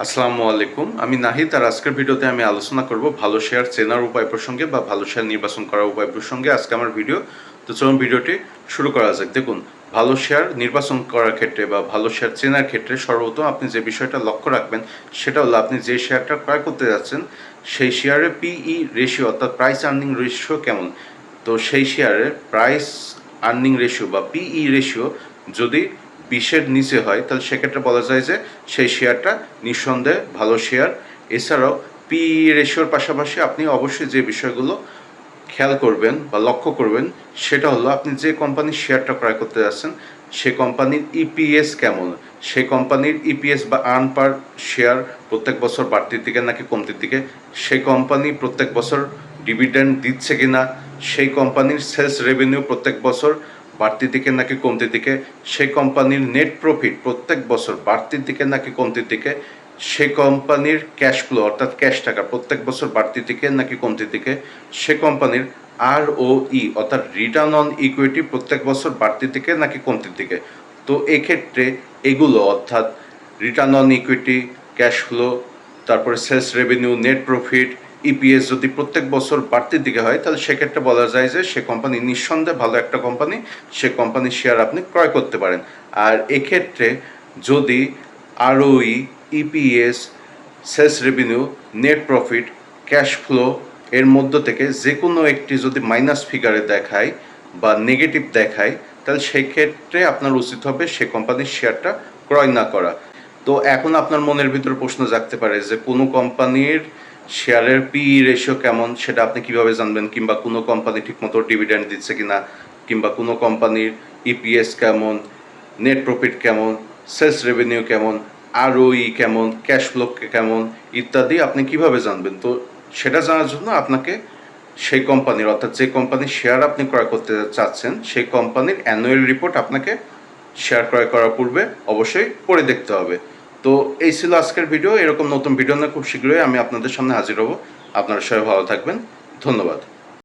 আসসালামু আলাইকুম। আমি নাহিদ, আর আজকের ভিডিওতে আমি আলোচনা করব ভালো শেয়ার চেনার উপায় প্রসঙ্গে বা ভালো শেয়ার নির্বাচন করার উপায় প্রসঙ্গে আজকে আমার ভিডিও। তো চলুন ভিডিওটি শুরু করা যাক। দেখুন, ভালো শেয়ার নির্বাচন করার ক্ষেত্রে বা ভালো শেয়ার চেনার ক্ষেত্রে সর্বপ্রথম আপনি যে বিষয়টা লক্ষ্য রাখবেন সেটা হলো আপনি যে শেয়ারটা ক্রয় করতে যাচ্ছেন সেই শেয়ারের পিই রেশিও অর্থাৎ প্রাইস আর্নিং রেশিও কেমন। তো সেই শেয়ারের প্রাইস আর্নিং রেশিও বা পিই রেশিও যদি 20-এর নিচে হয় তাহলে সেক্ষেত্রে বলা যায় যে সেই শেয়ারটা নিঃসন্দেহে ভালো শেয়ার। এছাড়াও পিই রেশিওর পাশাপাশি আপনি অবশ্যই যে বিষয়গুলো খেয়াল করবেন বা লক্ষ্য করবেন সেটা হলো আপনি যে কোম্পানির শেয়ারটা ক্রয় করতে যাচ্ছেন সে কোম্পানির ইপিএস কেমন, সেই কোম্পানির ইপিএস বা আর্ন পার শেয়ার প্রত্যেক বছর বাড়তির দিকে নাকি কমতির দিকে, সেই কোম্পানি প্রত্যেক বছর ডিভিডেন্ড দিচ্ছে কিনা, সেই কোম্পানির সেলস রেভিনিউ প্রত্যেক বছর বাড়তির দিকে নাকি কমতির দিকে, সেই কোম্পানির নেট প্রফিট প্রত্যেক বছর বাড়তির দিকে নাকি কমতির দিকে, সে কোম্পানির ক্যাশ ফ্লো অর্থাৎ ক্যাশ টাকা প্রত্যেক বছর বাড়তির দিকে নাকি কমতির দিকে, সে কোম্পানির ROE অর্থাৎ রিটার্ন অন ইকুইটি প্রত্যেক বছর বাড়তির দিকে নাকি কমতির দিকে। তো এক্ষেত্রে এগুলো অর্থাৎ return on equity, cash flow, তারপরে sales revenue, net profit, EPS যদি প্রত্যেক বছর বাড়তির দিকে হয় তাহলে সেক্ষেত্রে বলা যায় যে সে কোম্পানি নিঃসন্দেহে ভালো একটা কোম্পানি, সে কোম্পানির শেয়ার আপনি ক্রয় করতে পারেন। আর এক্ষেত্রে যদি ROE, EPS, sales revenue, net profit, cash flow এর মধ্য থেকে যে কোনো একটি যদি মাইনাস ফিগারে দেখায় বা নেগেটিভ দেখায় তাহলে সেক্ষেত্রে আপনার উচিত হবে সে কোম্পানির শেয়ারটা ক্রয় না করা। তো এখন আপনার মনের ভিতরে প্রশ্ন জাগতে পারে যে কোনো কোম্পানির শেয়ারের পিই রেশিও কেমন সেটা আপনি কিভাবে জানবেন, কিংবা কোনো কোম্পানি ঠিকমতো ডিভিডেন্ড দিচ্ছে কিনা, কিংবা কোনো কোম্পানির ইপিএস কেমন, নেট প্রফিট কেমন, সেলস রেভিনিউ কেমন, ROE কেমন, ক্যাশ ফ্লো কেমন ইত্যাদি আপনি কিভাবে জানবেন। তো সেটা জানার জন্য আপনাকে সেই কোম্পানির অর্থাৎ যে কোম্পানির শেয়ার আপনি ক্রয় করতে চাচ্ছেন সেই কোম্পানির অ্যানুয়াল রিপোর্ট আপনাকে শেয়ার ক্রয় করার পূর্বে অবশ্যই পড়ে দেখতে হবে। তো এই ছিল আজকের ভিডিও। এরকম নতুন ভিডিও নিয়ে খুব শীঘ্রই আমি আপনাদের সামনে হাজির হব। আপনারা সবাই ভালো থাকবেন। ধন্যবাদ।